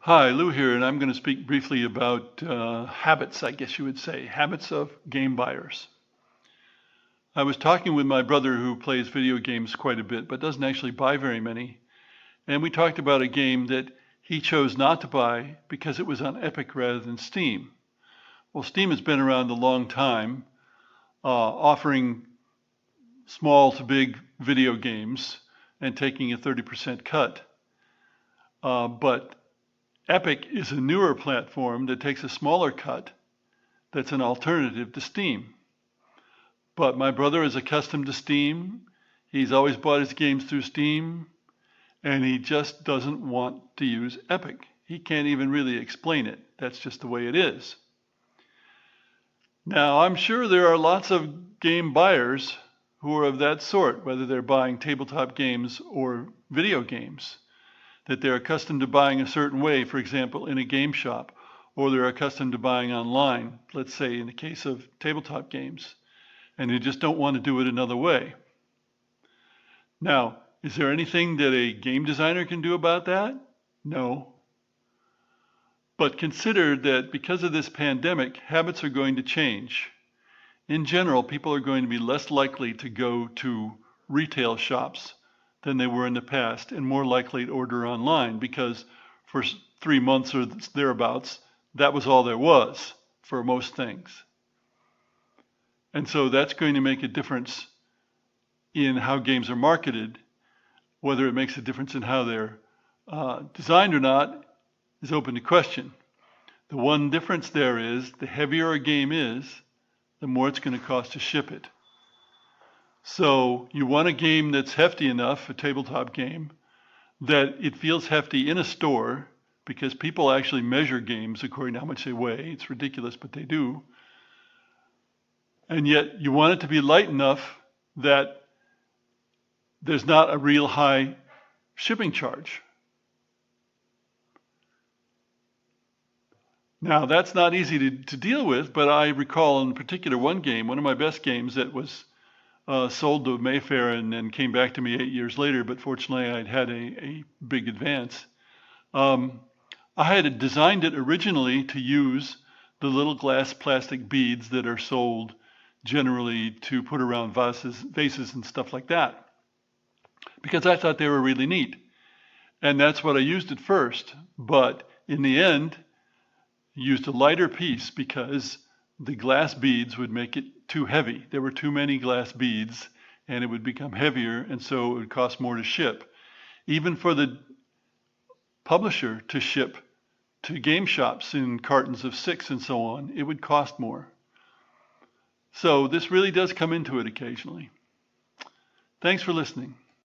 Hi, Lou here, and I'm going to speak briefly about habits, I guess you would say, habits of game buyers. I was talking with my brother who plays video games quite a bit, but doesn't actually buy very many. And we talked about a game that he chose not to buy because it was on Epic rather than Steam. Well, Steam has been around a long time, offering small to big video games and taking a 30% cut. But Epic is a newer platform that takes a smaller cut that's an alternative to Steam. But my brother is accustomed to Steam. He's always bought his games through Steam, and he just doesn't want to use Epic. He can't even really explain it. That's just the way it is. Now, I'm sure there are lots of game buyers who are of that sort, whether they're buying tabletop games or video games, that they're accustomed to buying a certain way, for example, in a game shop, or they're accustomed to buying online, let's say in the case of tabletop games, and they just don't want to do it another way. Now, is there anything that a game designer can do about that? No. But consider that because of this pandemic, habits are going to change. In general, people are going to be less likely to go to retail shops than they were in the past, and more likely to order online, because for 3 months or thereabouts, that was all there was for most things. And so that's going to make a difference in how games are marketed. Whether it makes a difference in how they're designed or not is open to question. The one difference there is the heavier a game is, the more it's going to cost to ship it. So you want a game that's hefty enough, a tabletop game, that it feels hefty in a store, because people actually measure games according to how much they weigh. It's ridiculous, but they do. And yet you want it to be light enough that there's not a real high shipping charge. Now, that's not easy to deal with, but I recall in particular one game, one of my best games that was sold to Mayfair and then came back to me 8 years later, but fortunately I'd had a big advance. I had designed it originally to use the little glass plastic beads that are sold generally to put around vases and stuff like that, because I thought they were really neat. And that's what I used at first. But in the end, I used a lighter piece because the glass beads would make it too heavy. There were too many glass beads and it would become heavier, and so it would cost more to ship. Even for the publisher to ship to game shops in cartons of 6 and so on, it would cost more. So this really does come into it occasionally. Thanks for listening.